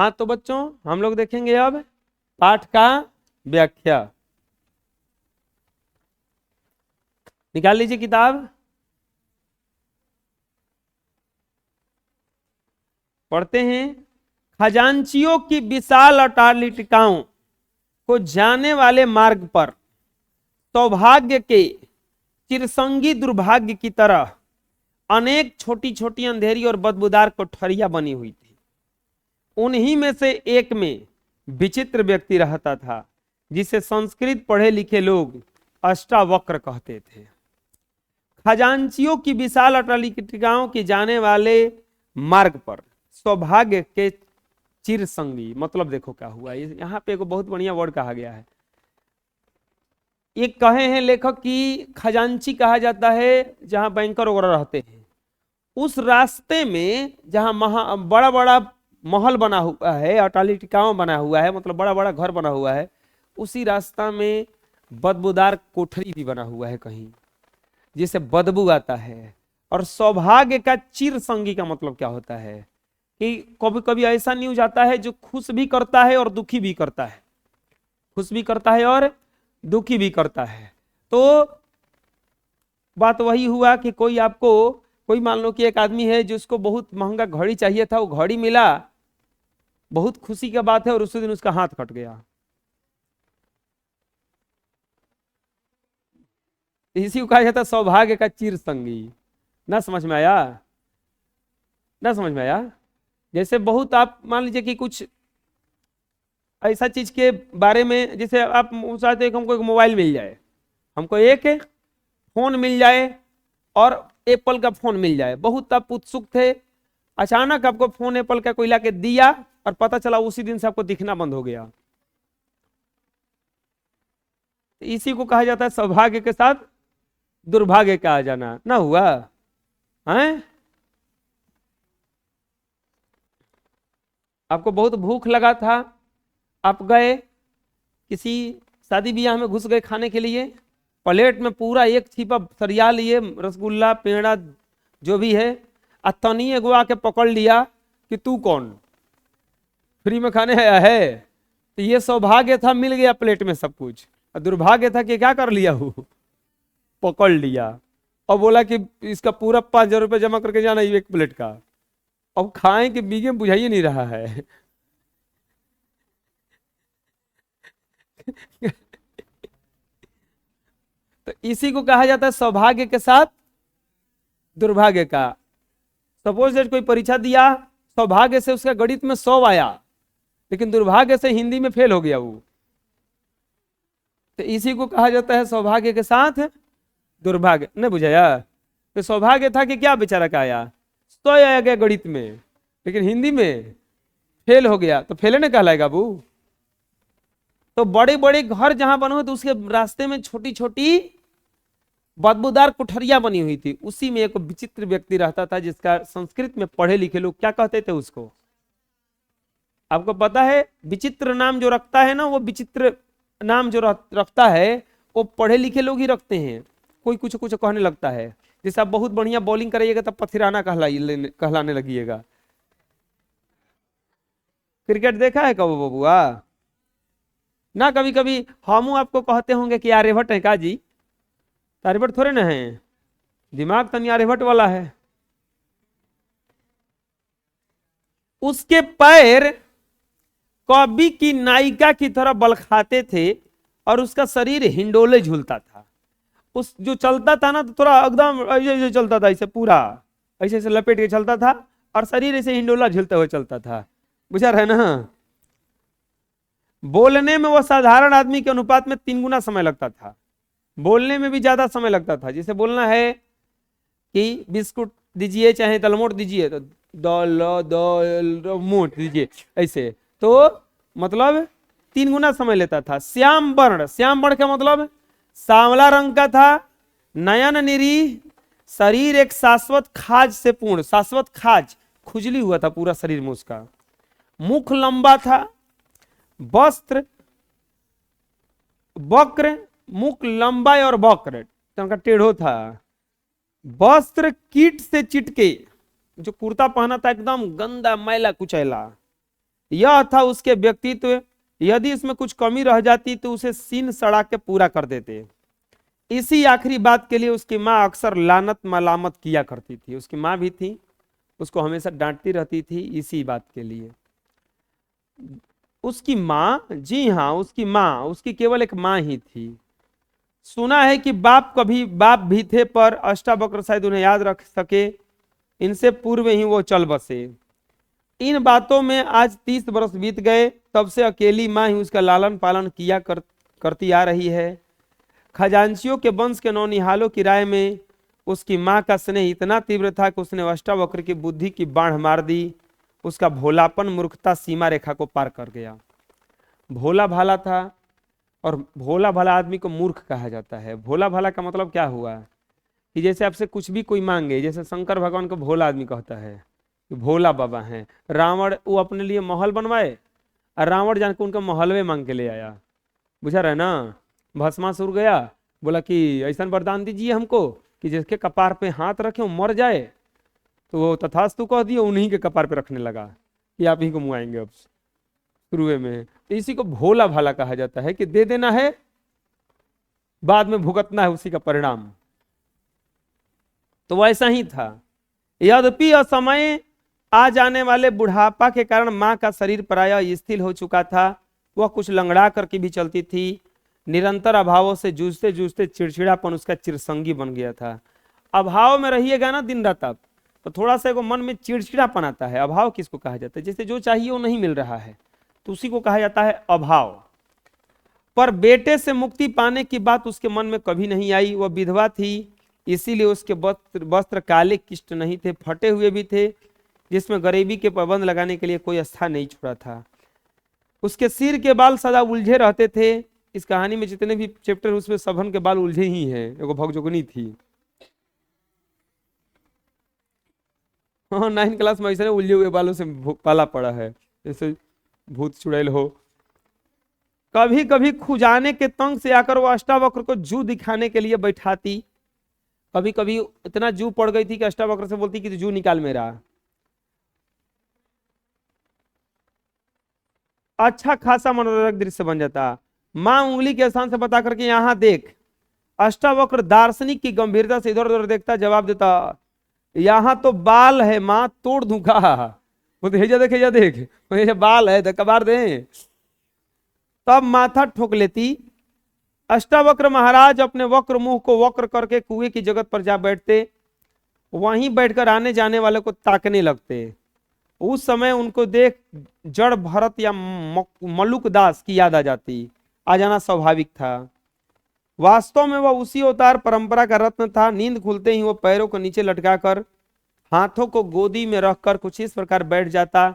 हाँ तो बच्चों हम लोग देखेंगे अब पाठ का व्याख्या। निकाल लीजिए किताब, पढ़ते हैं। खजांचियों की विशाल अट्टालिकाओं को जाने वाले मार्ग पर सौभाग्य के चिरसंगी दुर्भाग्य की तरह अनेक छोटी छोटी अंधेरी और बदबूदार कोठरियां बनी हुई थी। उन्हीं में से एक में विचित्र व्यक्ति रहता था जिसे संस्कृत पढ़े लिखे लोग अष्टावक्र कहते थे। खजांचियों की विशाल अट्टालिकाओं के जाने वाले मार्ग पर सौभाग्य के चिरसंगी, मतलब देखो क्या हुआ, यहाँ पे एक बहुत बढ़िया वर्ड कहा गया है। ये कहे हैं लेखक कि खजांची कहा जाता है जहां बैंकर वगैरह रहते हैं। उस रास्ते में जहां बड़ा बड़ा महल बना हुआ है, अट्टालिकाओं बना हुआ है, मतलब बड़ा बड़ा घर बना हुआ है, उसी रास्ता में बदबूदार कोठरी भी बना हुआ है कहीं, जिसे बदबू आता है। और सौभाग्य का चिर संगी का मतलब क्या होता है कि कभी कभी ऐसा न्यूज आता है जो खुश भी करता है और दुखी भी करता है, खुश भी करता है और दुखी भी करता है। तो बात वही हुआ कि कोई मान लो कि एक आदमी है जिसको बहुत महंगा घड़ी चाहिए था, वो घड़ी मिला, बहुत खुशी की बात है, और उसी दिन उसका हाथ कट गया। इसी को कहा जाता है सौभाग्य का चिर संगी। ना समझ में आया? ना समझ में आया? जैसे बहुत आप मान लीजिए कि कुछ ऐसा चीज के बारे में, जैसे आप चाहते हैं कि हमको एक मोबाइल मिल जाए, हमको एक फोन मिल जाए और एप्पल का फोन मिल जाए, बहुत आप उत्सुक थे। अचानक आपको फोन एप्पल का कोई लाके दिया और पता चला उसी दिन से आपको दिखना बंद हो गया। इसी को कहा जाता है सौभाग्य के साथ दुर्भाग्य का आ जाना। ना हुआ है? आपको बहुत भूख लगा था, आप गए किसी शादी ब्याह में, घुस गए खाने के लिए, प्लेट में पूरा एक छिपा सरिया लिए, रसगुल्ला पेड़ा जो भी है, तनिए गो आके पकड़ लिया कि तू कौन, फ्री में खाने आया है। तो ये सौभाग्य था, मिल गया प्लेट में सब कुछ, और दुर्भाग्य था कि क्या कर लिया वो, पकड़ लिया और बोला कि इसका पूरा 5,000 रुपये जमा करके जाना एक प्लेट का। अब खाएं कि बीगे बुझाइए नहीं रहा है। तो इसी को कहा जाता है सौभाग्य के साथ दुर्भाग्य का। सपोज दैट कोई परीक्षा दिया, सौभाग्य से उसका गणित में 100 आया, लेकिन दुर्भाग्य से हिंदी में फेल हो गया वो, तो इसी को कहा जाता है सौभाग्य के साथ दुर्भाग्य। नहीं बुझाया? तो सौभाग्य था कि क्या बेचारा का आया, 100 आया गया गणित में, लेकिन हिंदी में फेल हो गया, तो फेल नहीं कहलाएगा वो। तो बड़े बड़े घर जहां बने हुए तो उसके रास्ते में छोटी छोटी बदबूदार कोठरियां बनी हुई थी। उसी में एक विचित्र व्यक्ति रहता था जिसका संस्कृत में पढ़े लिखे लोग क्या कहते थे उसको, आपको पता है? विचित्र नाम जो रखता है ना, वो विचित्र नाम जो रखता है वो पढ़े लिखे लोग ही रखते हैं। कोई कुछ कुछ कहने लगता है, जैसे आप बहुत बढ़िया बॉलिंग करिएगा तब पथिराना कहलाने लगिएगा। क्रिकेट देखा है कब बबुआ? ना कभी कभी हम आपको कहते होंगे कि आर्यभट्ट है का जी, आर्यभट्ट थोड़े ना है, दिमाग तनी आर्यभट्ट वाला है। उसके पैर कवि की नायिका की तरह बलखाते थे और उसका शरीर हिंडोले झूलता था। उस जो चलता था ना तो थोड़ा एकदम ऐसे चलता था, ऐसे पूरा ऐसे ऐसे लपेट के चलता था और शरीर ऐसे हिंडोला झूलते हुए चलता था, बुझा रहे ना? बोलने में वो साधारण आदमी के अनुपात में 3 गुना समय लगता था, बोलने में भी ज्यादा समय लगता था। जैसे बोलना है कि बिस्कुट दीजिए चाहे दलमोट दीजिए तो दलमोट दीजिए ऐसे, तो मतलब 3 गुना समय लेता था। श्याम वर्ण का मतलब सांवला रंग का था, नयन निरीह, शरीर एक शाश्वत खाज से पूर्ण, शाश्वत खाज खुजली हुआ था पूरा शरीर में उसका, मुख लंबा था, वस्त्र वक्र, मुख लंबा और वक्र का टेढ़ो था, वस्त्र कीट से चिटके, जो कुर्ता पहना था एकदम गंदा मैला कुचैला, यह था उसके व्यक्तित्व, यदि इसमें कुछ कमी रह जाती तो उसे सीन सड़ा के पूरा कर देते। इसी आखिरी बात के लिए उसकी माँ अक्सर लानत मलामत किया करती थी। उसकी माँ भी थी, उसको हमेशा डांटती रहती थी इसी बात के लिए। उसकी माँ, जी हाँ उसकी माँ, उसकी केवल एक माँ ही थी। सुना है कि बाप भी थे, पर अष्टावक्र शायद उन्हें याद रख सके, इनसे पूर्व ही वो चल बसे। इन बातों में आज 30 वर्ष बीत गए, तब से अकेली माँ ही उसका लालन पालन करती आ रही है। खजांचियों के वंश के नौनिहालों की राय में उसकी माँ का स्नेह इतना तीव्र था कि उसने अष्टावक्र की बुद्धि की बाढ़ मार दी। उसका भोलापन मूर्खता सीमा रेखा को पार कर गया। भोला भाला था, और भोला भाला आदमी को मूर्ख कहा जाता है। भोला भाला का मतलब क्या हुआ कि जैसे आपसे कुछ भी कोई मांगे, जैसे शंकर भगवान को भोला आदमी कहता है कि भोला बाबा हैं। रावण वो अपने लिए महल बनवाए, और रावण जान के उनका महल में मांग के ले आया, बुझा रहे ना। भस्मासुर गया, बोला कि ऐसा वरदान दीजिए हमको कि जिसके कपार पे हाथ रखे वो मर जाए, तो वो तथास्तु कह दिए, उन्हीं के कपार पे रखने लगा कि आप ही को मुआएंगे अब शुरुए में। तो इसी को भोला भाला कहा जाता है कि दे देना है, बाद में भुगतना है उसी का परिणाम। तो वैसा ही था। यद्यपि असमय आ जाने वाले बुढ़ापा के कारण मां का शरीर प्रायः स्थिर हो चुका था। वह कुछ लंगड़ा करके भी चलती थी। निरंतर अभावों से जूझते जूझते चिड़चिड़ापन उसका चिरसंगी बन गया था। अभाव में रहिएगा ना दिन रात आप, तो थोड़ा सा को मन में चिड़चिड़ापन आता है। अभाव किसको कहा जाता है? जैसे जो चाहिए वो नहीं मिल रहा है, तो उसी को कहा जाता है अभाव। पर बेटे से मुक्ति पाने की बात उसके मन में कभी नहीं आई। वह विधवा थी, इसीलिए उसके वस्त्र काले किष्ट नहीं थे, फटे हुए भी थे, जिसमें गरीबी के पाबंद लगाने के लिए कोई स्थान नहीं छोड़ा था। उसके सिर के बाल सदा उलझे रहते थे। इस कहानी में जितने भी चैप्टर उसमें सबन के बाल उलझे ही हैं। एगो भगजोगनी थी, हाँ 9 क्लास में ऐसे उलझे हुए बालों से पाला पड़ा है, जैसे भूत चुड़ैल हो। कभी कभी खुजाने के तंग से आकर वो अष्टावक्र को जू दिखाने के लिए बैठाती। कभी कभी इतना जू पड़ गई थी कि अष्टावक्र से बोलती कि जू निकाल मेरा। अच्छा खासा मनोरंजक दृश्य बन जाता। मां उंगली के स्थान से बता करके यहां देख। अष्टावक्र दार्शनिक की गंभीरता से इधर उधर देखता, जवाब देता यहां तो बाल है मां, तोड़ दूंगा। वो हेजा देख, हेजा देख, ये बाल है तो कबार दे। तब माथा ठोक लेती। अष्टावक्र महाराज अपने वक्र मुंह को वक्र करके कुएं की जगत पर जा बैठते। वहीं बैठकर आने जाने वाले को ताकने लगते। उस समय उनको देख जड़ भरत या मलुक दास की याद आ जाती। आ जाना स्वाभाविक था। वास्तव में वह उसी अवतार परंपरा का रत्न था। नींद खुलते ही वो पैरों को नीचे लटकाकर हाथों को गोदी में रखकर कुछ इस प्रकार बैठ जाता,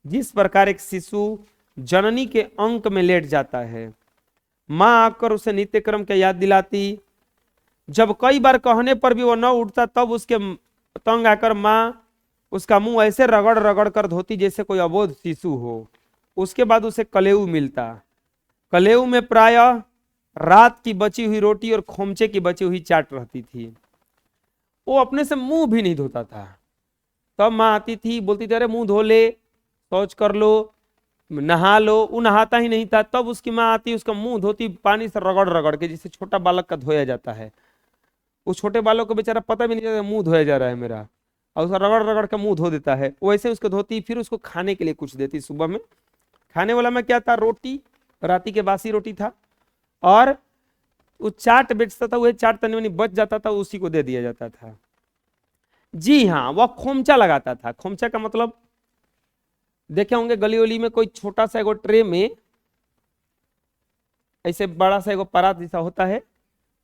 जिस प्रकार एक शिशु जननी के अंक में लेट जाता है। मां आकर उसे नित्य क्रम की याद दिलाती। जब कई बार कहने पर भी वो न उठता, तब उसके तंग आकर मां उसका मुंह ऐसे रगड़ रगड़ कर धोती जैसे कोई अबोध शिशु हो। उसके बाद उसे कलेऊ मिलता। कलेऊ में प्रायः रात की बची हुई रोटी और खोमचे की बची हुई चाट रहती थी। वो अपने से मुंह भी नहीं धोता था। तब माँ आती थी, बोलती थी अरे मुंह धो ले, शौच कर लो, नहा लो। वो नहाता ही नहीं था। तब उसकी माँ आती, उसका मुंह धोती पानी से रगड़ रगड़ के, जिससे छोटा बालक का धोया जाता है। उस छोटे बालक को बेचारा पता भी नहीं चलता मुंह धोया जा रहा है मेरा, और उसका रगड़ रगड़ के मुंह धो देता है। वैसे उसको धोती, फिर उसको खाने के लिए कुछ देती। सुबह में खाने वाला में क्या था? रोटी, राती के बासी रोटी था, और वो चाट बेचता था। वह चाट तनी बच जाता था, उसी को दे दिया जाता था। जी हाँ, वह खोमचा लगाता था। खोमचा का मतलब देखे होंगे गली वली में, कोई छोटा सा एगो ट्रे में ऐसे बड़ा सा एगो परात जैसा होता है,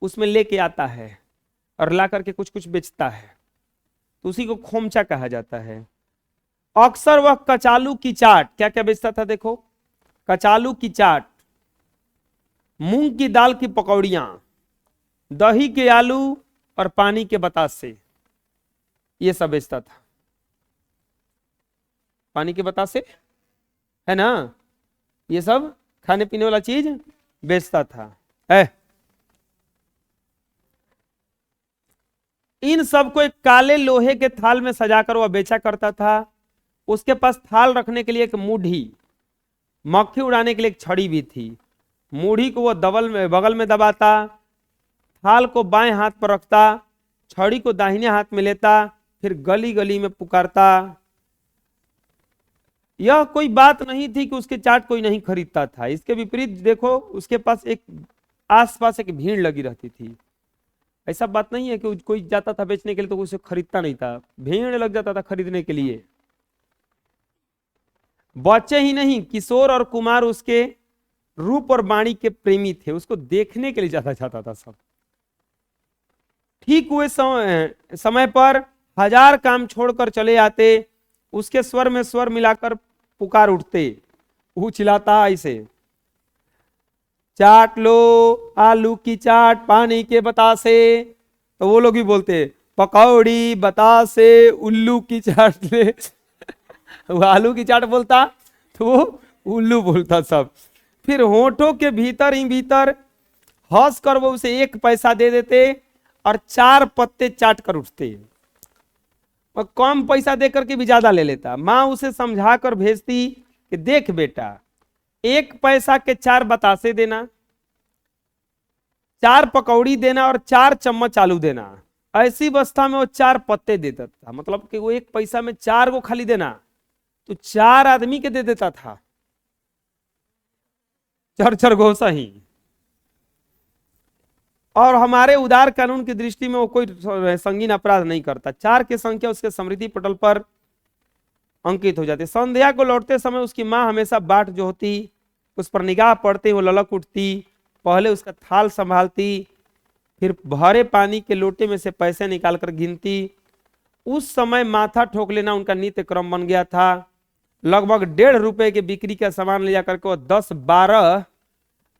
उसमें लेके आता है और ला करके कुछ कुछ बेचता है, तो उसी को खोमचा कहा जाता है। अक्सर वह कचालू की चाट, क्या क्या बेचता था देखो, कचालू की चाट, मूंग की दाल की पकौड़ियां, दही के आलू और पानी के बतासे, ये सब बेचता था। पानी के बतासे है ना, ये सब खाने पीने वाला चीज बेचता था। इन सबको एक काले लोहे के थाल में सजाकर वह बेचा करता था। उसके पास थाल रखने के लिए एक मूढ़ी, मक्खी उड़ाने के लिए एक छड़ी भी थी। मूढ़ी को वो बगल में दबाता, थाल को बाएं हाथ पर रखता, छड़ी को दाहिने हाथ में लेता, फिर गली गली में पुकारता। यह कोई बात नहीं थी कि उसके चाट कोई नहीं खरीदता था। इसके विपरीत देखो, उसके पास एक आसपास एक भीड़ लगी रहती थी। ऐसा बात नहीं है कि कोई जाता था बेचने के लिए तो उसे खरीदता नहीं था, भीड़ लग जाता था खरीदने के लिए। बच्चे ही नहीं, किशोर और कुमार उसके रूप और वाणी के प्रेमी थे, उसको देखने के लिए ज्यादा जाता था सब। ठीक हुए समय पर हजार काम छोड़कर चले आते, उसके स्वर में स्वर मिलाकर पुकार उठते। वो चिल्लाता ऐसे, चाट लो, आलू की चाट पानी के बतासे। तो वो लोग भी बोलते, पकौड़ी बतासे उल्लू की चाट ले। वो आलू की चाट बोलता तो वो उल्लू बोलता सब। फिर होठों के भीतर ही भीतर हंस कर वो उसे 1 पैसा दे देते और 4 पत्ते चाट कर उठते। और कम पैसा देकर के भी ज्यादा ले लेता। माँ उसे समझा कर भेजती कि देख बेटा, 1 पैसा के 4 बतासे देना, 4 पकौड़ी देना और 4 चम्मच आलू देना। ऐसी अवस्था में वो 4 पत्ते देता था, मतलब कि वो 1 पैसा में 4 को खाली देना तो 4 आदमी के दे देता था, चर घोसा ही। और हमारे उदार कानून की दृष्टि में वो कोई संगीन अपराध नहीं करता। 4 की संख्या उसके स्मृति पटल पर अंकित हो जाती। संध्या को लौटते समय उसकी माँ हमेशा बाट जो होती उस पर निगाह पड़ते वो ललक उठती, पहले उसका थाल संभालती, फिर भरे पानी के लोटे में से पैसे निकालकर गिनती। उस समय माथा ठोक लेना उनका नित्य क्रम बन गया था। लगभग 1.5 रुपए के बिक्री का सामान ले जाकर के वो 10-12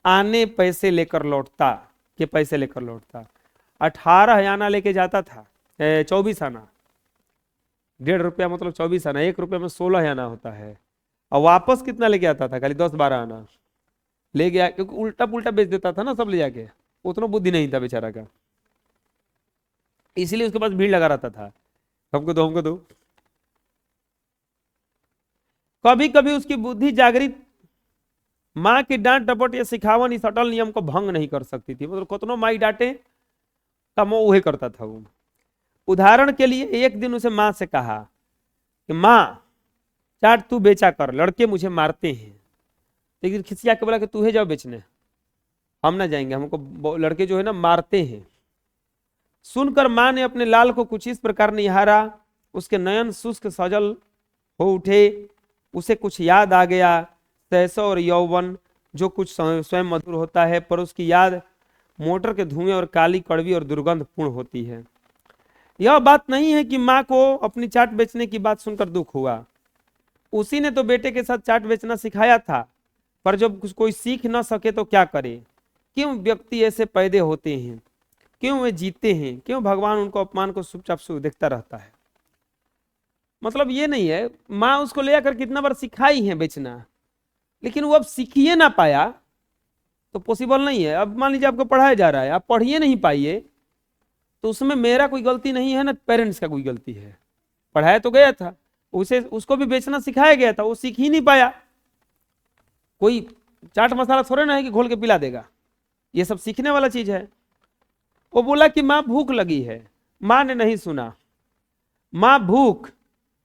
आने पैसे लेकर लौटता, 18 आना लेके जाता था, 24 आना। 1.5 रुपया मतलब 24 आना, 1 रुपये में 16 आना होता है। और वापस कितना लेके आता था? खाली 10-12 आना ले गया, क्योंकि उल्टा पुल्टा बेच देता था ना सब ले जाके, उतना बुद्धि नहीं था बेचारा का, इसलिए उसके पास भीड़ लगा रहता था, हमको दो हमको दो। कभी कभी उसकी बुद्धि जागृत माँ की डांट डपट या सिखावन इस अटल नियम को भंग नहीं कर सकती थी। मतलब कतनो माई डांटे तब वो वही करता था वो। उदाहरण के लिए एक दिन उसे माँ से कहा कि माँ चाट तू बेचा कर, लड़के मुझे मारते हैं। लेकिन खिसिया के बोला कि तू है जाओ बेचने, हम ना जाएंगे, हमको लड़के जो है ना मारते हैं। सुनकर माँ ने अपने लाल को कुछ इस प्रकार निहारा, उसके नयन शुष्क सजल हो उठे। उसे कुछ याद आ गया, शैशव और यौवन जो कुछ स्वयं मधुर होता है, पर उसकी याद मोटर के धुएं और काली कड़वी और दुर्गंध पूर्ण होती है। यह बात नहीं है कि माँ को अपनी चाट बेचने की बात सुनकर दुख हुआ। उसी ने तो बेटे के साथ चाट बेचना सिखाया था, पर जब कोई सीख ना सके तो क्या करे? क्यों व्यक्ति ऐसे पैदे होते हैं? क्यों वे जीते हैं? क्यों भगवान उनको अपमान को चुपचाप से देखता रहता है? मतलब ये नहीं है, माँ उसको ले आकर कितना बार सिखाई है बेचना, लेकिन वो अब सीखिए ना पाया तो पॉसिबल नहीं है। अब मान लीजिए आपको पढ़ाया जा रहा है, आप पढ़िए नहीं पाइए तो उसमें मेरा कोई गलती नहीं है ना पेरेंट्स का कोई गलती है। पढ़ाया तो गया था, उसको भी बेचना सिखाया गया था, वो सीख ही नहीं पाया। कोई चाट मसाला थोड़े ना है कि घोल के पिला देगा, ये सब सीखने वाला चीज है। वो बोला कि माँ भूख लगी है, माँ ने नहीं सुना। माँ भूख,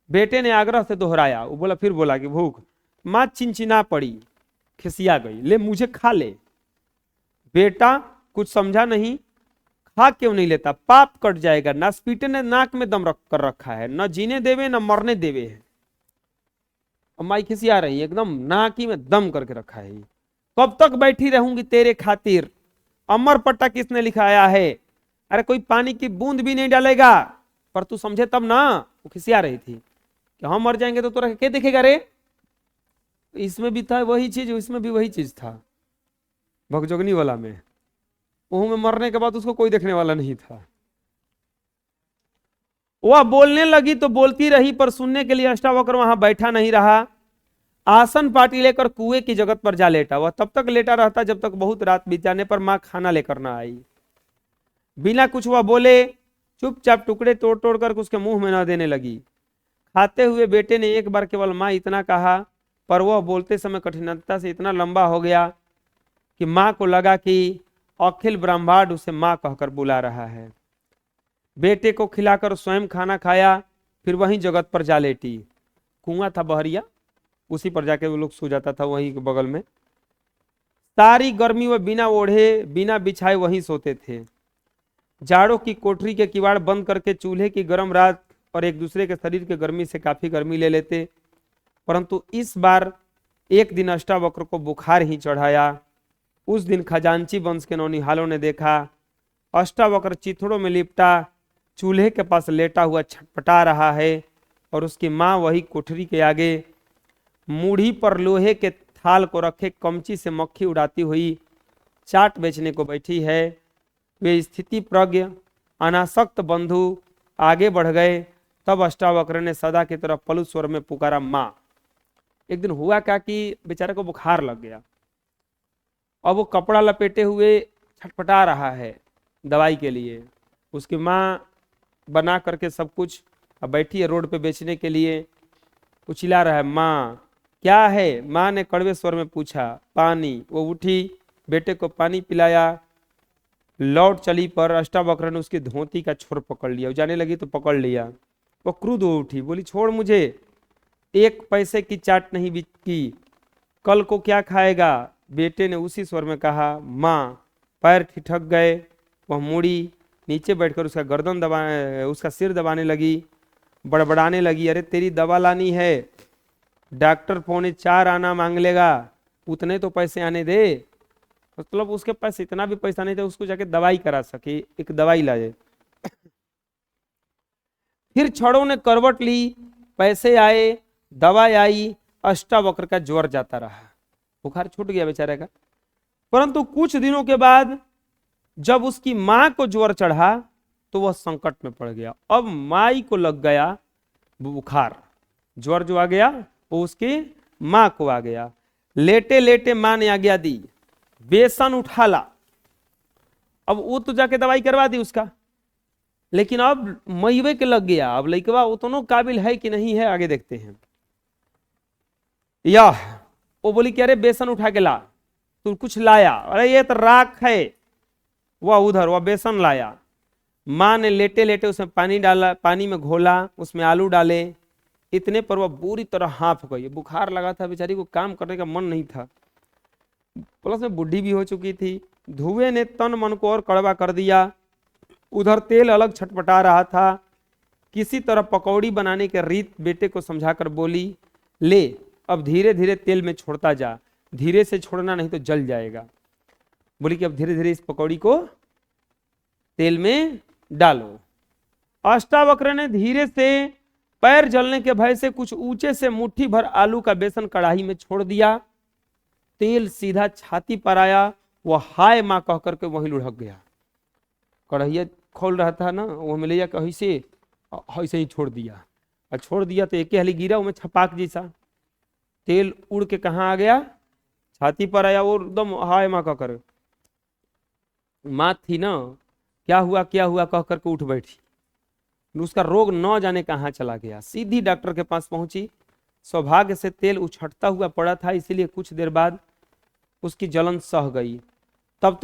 बेटे ने आग्रह से दोहराया। वो बोला, फिर बोला कि भूख। माँ चिंचिना पड़ी, खिसिया गई, ले मुझे खा ले। बेटा कुछ समझा नहीं, खा क्यों नहीं लेता? पाप कट जाएगा। नासपीटे ने नाक में दम रख कर रखा है, न जीने देवे न मरने देवे है। अब माई खिसिया रही, एकदम नाकी में दम करके रखा है। कब तक बैठी रहूंगी तेरे खातिर? अमर पट्टा किसने लिखाया है? अरे कोई पानी की बूंद भी नहीं डालेगा, पर तू समझे तब ना। वो खिसिया रही थी कि हम मर जाएंगे तो तोरा क्या देखेगा रे? इसमें भी था वही चीज, इसमें भी वही चीज था भगजोगनी वाला में। वो में मरने के बाद उसको कोई देखने वाला नहीं था। वह बोलने लगी तो बोलती रही, पर सुनने के लिए अष्टावक्र वहां बैठा नहीं रहा। आसन पाटी लेकर कुएं की जगत पर जा लेटा। वह तब तक लेटा रहता जब तक बहुत रात बीत जाने पर माँ खाना लेकर ना आई। बिना कुछ वह बोले चुपचाप टुकड़े तोड़ तोड़ कर उसके मुंह में न देने लगी। खाते हुए बेटे ने एक बार केवल माँ इतना कहा, पर वह बोलते समय कठिनता से इतना लंबा हो गया कि माँ को लगा कि अखिल ब्रह्मांड उसे माँ कहकर बुला रहा है। बेटे को खिलाकर स्वयं खाना खाया, फिर वहीं जगत पर जा लेटी। कुआं था बहरिया, उसी पर जाके वो लोग सो जाता था वहीं के बगल में। सारी गर्मी वह बिना ओढ़े बिना बिछाए वहीं सोते थे। जाड़ों की कोठरी के किवाड़ बंद करके चूल्हे की गर्म रात और एक दूसरे के शरीर के गर्मी से काफी गर्मी ले लेते। परंतु इस बार एक दिन अष्टावक्र को बुखार ही चढ़ाया। उस दिन खजांची वंश के नौनिहालों ने देखा अष्टावक्र चिथड़ों में लिपटा चूल्हे के पास लेटा हुआ छटपटा रहा है और उसकी माँ वही कोठरी के आगे मूढ़ी पर लोहे के थाल को रखे कमची से मक्खी उड़ाती हुई चाट बेचने को बैठी है। वे स्थिति प्रज्ञ अनासक्त बंधु आगे बढ़ गए। तब अष्टावक्र ने सदा की तरफ पलु स्वर में पुकारा, माँ। एक दिन हुआ क्या कि बेचारे को बुखार लग गया। अब वो कपड़ा लपेटे हुए छटपटा रहा है दवाई के लिए। उसकी माँ बना करके सब कुछ अब बैठी है रोड पे बेचने के लिए। वो चिल्ला रहा है, माँ क्या है? माँ ने कड़वे स्वर में पूछा, पानी। वो उठी, बेटे को पानी पिलाया, लौट चली। पर अष्टावक्र ने उसकी धोती का छोर पकड़ लिया। जाने लगी तो पकड़ लिया। वो क्रुद्ध हो उठी, बोली, छोड़ मुझे, 1 पैसे की चाट नहीं बिकी, कल को क्या खाएगा? बेटे ने उसी स्वर में कहा, माँ। पैर ठिठक गए। वह मुड़ी, नीचे बैठकर उसका गर्दन दबाने, उसका सिर दबाने लगी, बड़बड़ाने लगी, अरे तेरी दवा लानी है, डॉक्टर 3:45 आना मांग लेगा, उतने तो पैसे आने दे। मतलब उसके पास इतना भी पैसा नहीं था उसको जाके दवाई करा सके, एक दवाई लाए। फिर छड़ों ने करवट ली, पैसे आए, दवाई आई, अष्टावक्र का ज्वर जाता रहा, बुखार छूट गया बेचारे का। परंतु कुछ दिनों के बाद जब उसकी मां को ज्वर चढ़ा तो वह संकट में पड़ गया। अब माई को लग गया बुखार, ज्वर जो आ गया वो उसकी मां को आ गया। लेटे लेटे मां ने आज्ञा दी, बेसन उठा ला। अब वो तो जाके दवाई करवा दी उसका, लेकिन अब मईवे के लग गया। अब लइकवा उतनो काबिल है कि नहीं है, आगे देखते हैं। यह वो बोली कि अरे बेसन उठा के ला, तू कुछ लाया? अरे ये तो राख है। वह उधर वह बेसन लाया। माँ ने लेटे लेटे उसमें पानी डाला, पानी में घोला, उसमें आलू डाले। इतने पर वह बुरी तरह हाँफ गई। बुखार लगा था बेचारी को, काम करने का मन नहीं था, प्लस में बुढ़ी भी हो चुकी थी। धुएं ने तन मन को और कड़वा कर दिया। उधर तेल अलग छटपटा रहा था। किसी तरह पकौड़ी बनाने के रीत बेटे को समझाकर बोली, ले अब धीरे धीरे तेल में छोड़ता जा, धीरे से छोड़ना नहीं तो जल जाएगा। बोली कि अब धीरे धीरे इस पकौड़ी को तेल में डालो। अष्टावक्र ने धीरे से पैर जलने के भय से कुछ ऊंचे से मुट्ठी भर आलू का बेसन कढ़ाई में छोड़ दिया। तेल सीधा छाती पर आया। वह हाय मां कह करके वहीं लुढ़क गया। कढ़ैया खोल रहा था ना, वो में ले जाकर ऐसे ही छोड़ दिया। और छोड़ दिया तो एक हाली गिरा, वो में छपाक जैसा तेल उड़ के कहाँ आ गया? छाती पर आया। वो एकदम हाय माँ कह कर, माँ थी ना, क्या हुआ कह करके उठ बैठी। उसका रोग न जाने कहाँ चला गया। सीधी डॉक्टर के पास पहुंची। सौभाग्य से तेल उछटता हुआ पड़ा था, इसीलिए कुछ देर बाद उसकी जलन सह गई। तब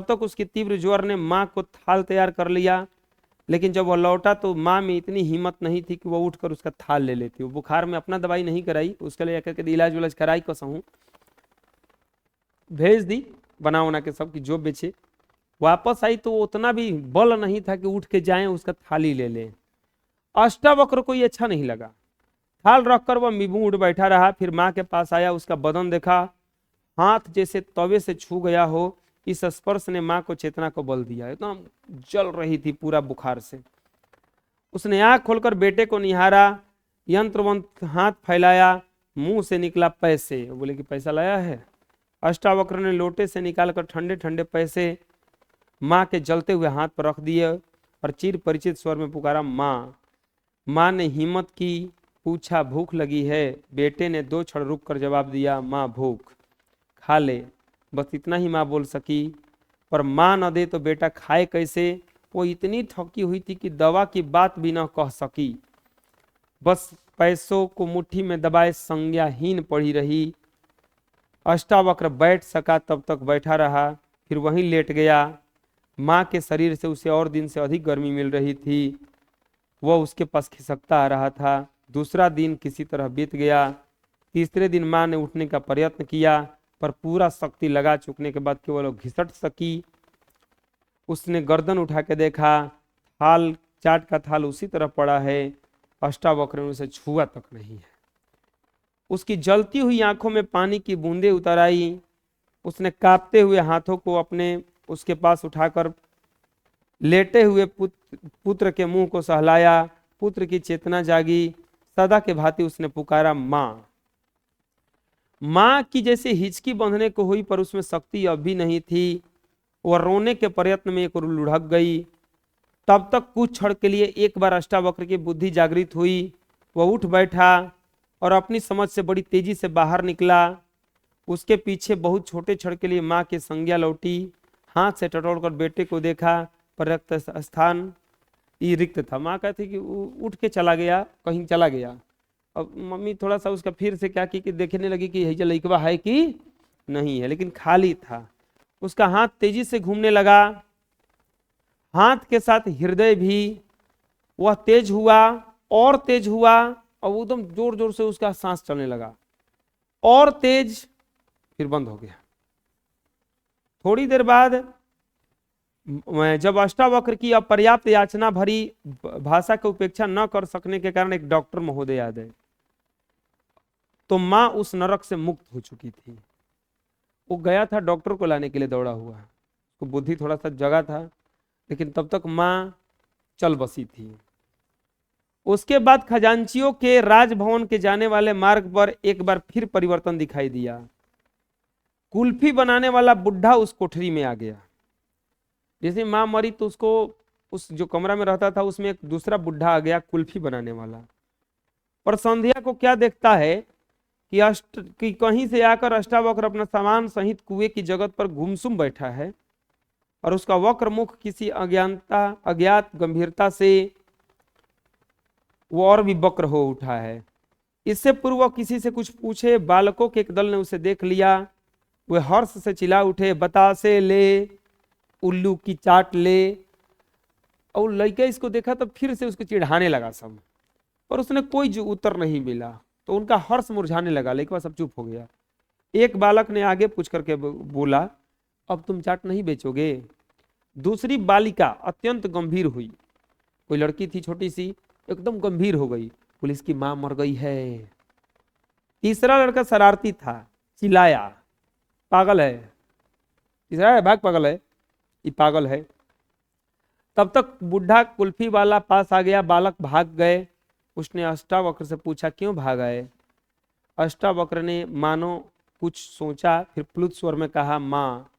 तक उसकी तीव्र ज्वर ने माँ को थाल तैयार कर लिया। लेकिन जब वह लौटा तो माँ में इतनी हिम्मत नहीं थी कि वह उठकर उसका थाल ले लेती। वो बुखार में अपना दवाई नहीं कराई, उसके लिए करके इलाज उलाज कराई, कसहूँ भेज दी बना उना के सब की जो बेचे। वापस आई तो उतना भी बल नहीं था कि उठ के जाएं उसका थाली ले लें। अष्टावक्र को ये अच्छा नहीं लगा। थाल रखकर वह मिबूड बैठा रहा। फिर माँ के पास आया, उसका बदन देखा, हाथ जैसे तवे से छू गया हो। इस स्पर्श ने माँ को चेतना को बल दिया। एकदम जल रही थी पूरा बुखार से। उसने आंख खोलकर बेटे को निहारा, यंत्रवंत हाथ फैलाया, मुंह से निकला पैसे। बोले कि पैसा लाया है? अष्टावक्र ने लोटे से निकालकर ठंडे ठंडे पैसे माँ के जलते हुए हाथ पर रख दिए और चिर परिचित स्वर में पुकारा, माँ। माँ ने हिम्मत की, पूछा, भूख लगी है? बेटे ने 2 क्षण रुक कर जवाब दिया, माँ भूख, खा ले। बस इतना ही माँ बोल सकी। पर माँ न दे तो बेटा खाए कैसे? वो इतनी थकी हुई थी कि दवा की बात भी न कह सकी। बस पैसों को मुट्ठी में दबाए संज्ञाहीन पड़ी रही। अष्टावक्र बैठ सका तब तक बैठा रहा, फिर वहीं लेट गया। माँ के शरीर से उसे और दिन से अधिक गर्मी मिल रही थी। वह उसके पास खिसकता आ रहा था। दूसरा दिन किसी तरह बीत गया। तीसरे दिन माँ ने उठने का प्रयत्न किया, पर पूरा शक्ति लगा चुकने के बाद केवल घिसट सकी। उसने गर्दन उठा के देखा, थाल चाट का थाल उसी तरह पड़ा है। अष्टावक्र ने उसे छुआ तक नहीं है। उसकी जलती हुई आंखों में पानी की बूंदें उतर आई। उसने कांपते हुए हाथों को अपने उसके पास उठाकर लेटे हुए पुत्र के मुंह को सहलाया। पुत्र की चेतना जागी। सदा के भांति उसने पुकारा, माँ। माँ की जैसे हिचकी बंधने को हुई, पर उसमें शक्ति अब भी नहीं थी। वह रोने के प्रयत्न में एक लुढ़क गई। तब तक कुछ क्षण के लिए एक बार अष्टावक्र की बुद्धि जागृत हुई। वह उठ बैठा और अपनी समझ से बड़ी तेजी से बाहर निकला। उसके पीछे बहुत छोटे क्षण के लिए माँ की संज्ञा लौटी। हाथ से टटोलकर बेटे को देखा, पर रक्त स्थान ही रिक्त था। माँ कहती कि उठ के चला गया, कहीं चला गया। अब मम्मी थोड़ा सा उसका फिर से क्या की कि देखने लगी कि यही लड़कवा है कि नहीं है, लेकिन खाली था। उसका हाथ तेजी से घूमने लगा, हाथ के साथ हृदय भी। वह तेज हुआ और तेज हुआ, और एकदम जोर जोर से उसका सांस चलने लगा, और तेज, फिर बंद हो गया। थोड़ी देर बाद जब अष्टावक्र की अपर्याप्त याचना भरी भाषा की उपेक्षा न कर सकने के कारण एक डॉक्टर महोदय आ गए, तो माँ उस नरक से मुक्त हो चुकी थी। वो गया था डॉक्टर को लाने के लिए, दौड़ा हुआ। उसको बुद्धि थोड़ा सा जगा था, लेकिन तब तक माँ चल बसी थी। उसके बाद खजांचियों के राजभवन के जाने वाले मार्ग पर एक बार फिर परिवर्तन दिखाई दिया। कुल्फी बनाने वाला बुढ़ा उस कोठरी में आ गया। जैसे माँ मरी तो उसको उस जो कमरा में रहता था उसमें एक दूसरा बुढ़ा आ गया, कुल्फी बनाने वाला। पर संध्या को क्या देखता है कि कहीं से आकर अष्टावक्र अपना सामान सहित कुएं की जगत पर गुमसुम बैठा है, और उसका वक्र मुख किसी अज्ञात गंभीरता से वो और भी वक्र हो उठा है। इससे पूर्व वह किसी से कुछ पूछे, बालकों के एक दल ने उसे देख लिया। वे हर्ष से चिल्ला उठे, बतासे ले, उल्लू की चाट ले। और लड़का इसको देखा तो फिर से उसको चिढ़ाने लगा सब, पर उसने कोई जो उत्तर नहीं मिला, तो उनका हर्ष मुरझाने लगा। लेकिन सब चुप हो गया। एक बालक ने आगे पूछ करके बोला, अब तुम चाट नहीं बेचोगे? दूसरी बालिका अत्यंत गंभीर हुई। कोई लड़की थी छोटी सी, एकदम गंभीर हो गई, पुलिस की मां मर गई है। तीसरा लड़का शरारती था, चिल्लाया, पागल है। तीसरा है, भाग, पागल है, ये पागल है। तब तक बुढ़ा कुल्फी वाला पास आ गया। बालक भाग गए। उसने अष्टावक्र से पूछा, क्यों भाग आए? अष्टावक्र ने मानो कुछ सोचा, फिर प्लुत स्वर में कहा, माँ।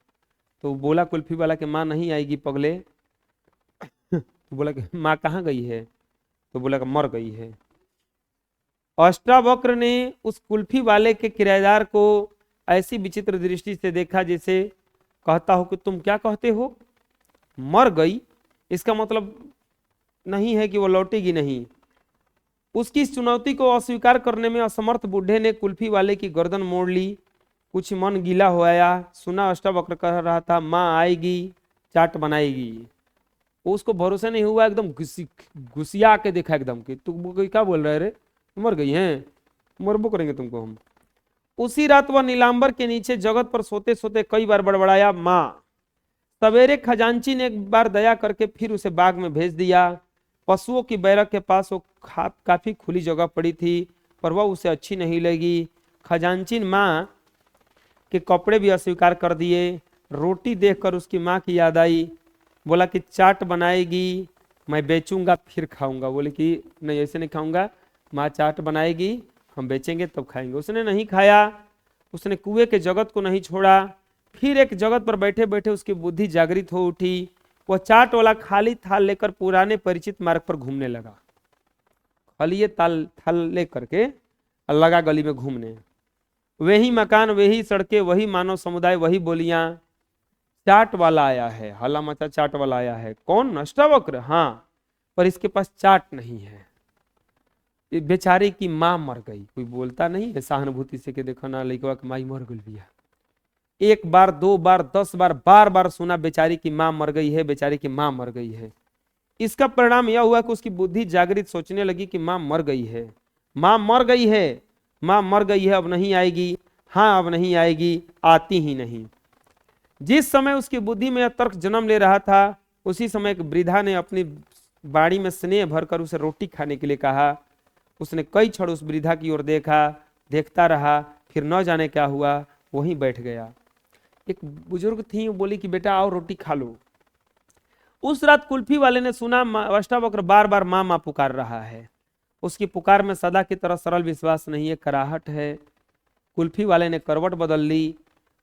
तो बोला कुल्फी वाला कि माँ नहीं आएगी पगले। तो बोला कि माँ कहाँ गई है? तो बोला कि मर गई है। अष्टावक्र ने उस कुल्फी वाले के किराएदार को ऐसी विचित्र दृष्टि से देखा जैसे कहता हो कि तुम क्या कहते हो, मर गई? इसका मतलब नहीं है कि वो लौटेगी नहीं। उसकी इस चुनौती को अस्वीकार करने में असमर्थ बूढ़े ने कुल्फी वाले की गर्दन मोड़ ली। कुछ मन गीला हो आया। सुना अष्टावक्र कह रहा था, माँ आएगी, चाट बनाएगी। उसको भरोसा नहीं हुआ, एकदम घुसिया के देखा एकदम कि तू क्या बोल रहे रे, मर गई हैं, मरबो करेंगे तुमको हम। उसी रात वह नीलांबर के नीचे जगत पर सोते सोते कई बार बड़बड़ाया, माँ। सवेरे खजांची ने एक बार दया करके फिर उसे बाग में भेज दिया। पशुओं की बैरक के पास वो काफी खुली जगह पड़ी थी, पर वह उसे अच्छी नहीं लगी। खजांची माँ के कपड़े भी अस्वीकार कर दिए। रोटी देखकर उसकी माँ की याद आई। बोला कि चाट बनाएगी, मैं बेचूंगा फिर खाऊंगा। बोले कि नहीं, ऐसे नहीं खाऊंगा, माँ चाट बनाएगी, हम बेचेंगे तब खाएंगे। उसने नहीं खाया। उसने कुएं के जगत को नहीं छोड़ा। फिर एक जगत पर बैठे बैठे उसकी बुद्धि जागृत हो उठी। वह चाट वाला खाली थाल लेकर पुराने परिचित मार्ग पर घूमने लगा। खाली थाल लेकर के लगा गली में घूमने। वही मकान, वही सड़कें, वही मानव समुदाय, वही बोलियां। चाट वाला आया है, हल्ला मचा, चाट वाला आया है। कौन? अष्टावक्र? हाँ, पर इसके पास चाट नहीं है। ये बेचारे की माँ मर गई, कोई बोलता नहीं है सहानुभूति से कि देखो ना लड़का की माई मर गई बिया। एक बार, दो बार, 10 बार, बार बार सुना बेचारी की माँ मर गई है, बेचारी की माँ मर गई है। इसका परिणाम यह हुआ कि उसकी बुद्धि जागृत, सोचने लगी कि माँ मर गई है, माँ मर गई है, माँ मर गई है, अब नहीं आएगी, हाँ अब नहीं आएगी, आती ही नहीं। जिस समय उसकी बुद्धि में यह तर्क जन्म ले रहा था, उसी समय एक वृद्धा ने अपनी बाड़ी में स्नेह भरकर उसे रोटी खाने के लिए कहा। उसने कई क्षण उस वृद्धा की ओर देखा, देखता रहा, फिर न जाने क्या हुआ वहीं बैठ गया। एक बुजुर्ग थी, बोली कि बेटा आओ रोटी खा लो। उस रात कुल्फी वाले ने सुना अष्टावक्र बार बार माँ माँ पुकार रहा है। उसकी पुकार में सदा की तरह सरल विश्वास नहीं है, कराहट है। कुल्फी वाले ने करवट बदल ली,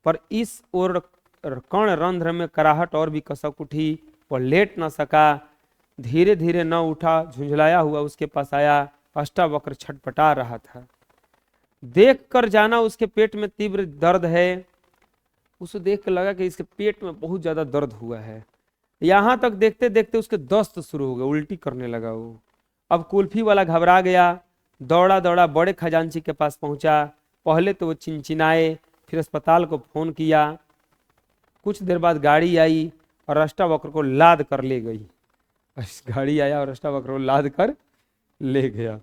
पर इस ओर कर्ण रंध्र में कराहट और भी कसक उठी। वह लेट न सका, धीरे धीरे न उठा, झुंझलाया हुआ उसके पास आया। अष्टावक्र छटपटा रहा था। देख कर जाना उसके पेट में तीव्र दर्द है। उसे देख कर लगा कि इसके पेट में बहुत ज्यादा दर्द हुआ है। यहां तक देखते देखते उसके दस्त शुरू हो गए, उल्टी करने लगा वो। अब कुल्फी वाला घबरा गया, दौड़ा दौड़ा बड़े खजांची के पास पहुंचा। पहले तो वो चिंचिनाए, फिर अस्पताल को फोन किया। कुछ देर बाद गाड़ी आई और अष्टावक्र को लाद कर ले गई। गाड़ी आया और अष्टावक्र को लाद कर ले गया।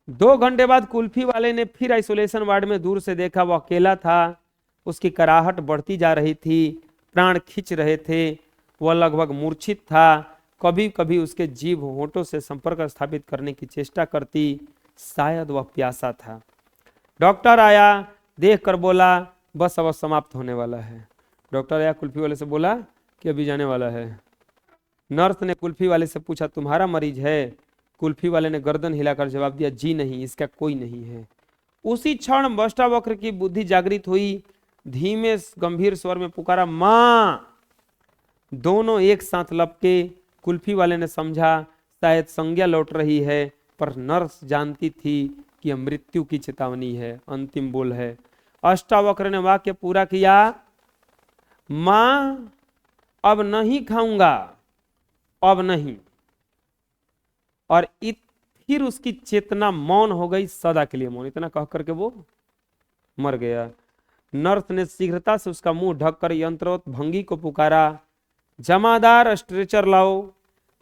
2 घंटे बाद कुल्फी वाले ने फिर आइसोलेशन वार्ड में दूर से देखा। वो अकेला था, उसकी कराहट बढ़ती जा रही थी, प्राण खींच रहे थे, वह लगभग मूर्छित था। कभी कभी उसके जीभ होंठों से संपर्क स्थापित करने की चेष्टा करती, शायद वह प्यासा था। डॉक्टर आया, देख कर बोला बस अब समाप्त होने वाला है। डॉक्टर आया, कुल्फी वाले से बोला कि अभी जाने वाला है। नर्स ने कुल्फी वाले से पूछा तुम्हारा मरीज है? कुल्फी वाले ने गर्दन हिलाकर जवाब दिया जी नहीं, इसका कोई नहीं है। उसी क्षण अष्टावक्र की बुद्धि जागृत हुई, धीमे गंभीर स्वर में पुकारा माँ। दोनों एक साथ लपके। कुल्फी वाले ने समझा शायद संज्ञा लौट रही है, पर नर्स जानती थी कि यह मृत्यु की चेतावनी है, अंतिम बोल है। अष्टावक्र ने वाक्य पूरा किया, माँ अब नहीं खाऊंगा, अब नहीं। और फिर उसकी चेतना मौन हो गई, सदा के लिए मौन। इतना कह करके वो मर गया। नर्स ने शीघ्रता से उसका मुंह ढककर यंत्रोक्त भंगी को पुकारा, जमादार स्ट्रेचर लाओ।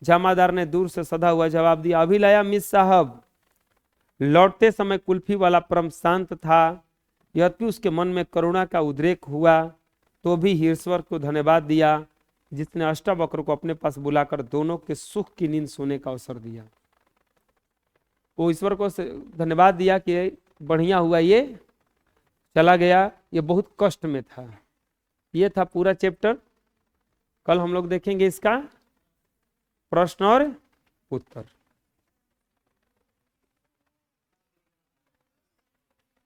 जमादार ने दूर से सदा हुआ जवाब दिया, अभी लाया मिस साहब। लौटते समय कुल्फी वाला परम शांत था, यद्यपि उसके मन में करुणा का उद्रेक हुआ, तो भी ईश्वर को धन्यवाद दिया जिसने अष्टावक्र को अपने पास बुलाकर दोनों के सुख की नींद सोने का अवसर दिया। वो ईश्वर को धन्यवाद दिया कि बढ़िया हुआ ये चला गया, ये बहुत कष्ट में था। ये था पूरा चैप्टर। कल हम लोग देखेंगे इसका प्रश्न और उत्तर।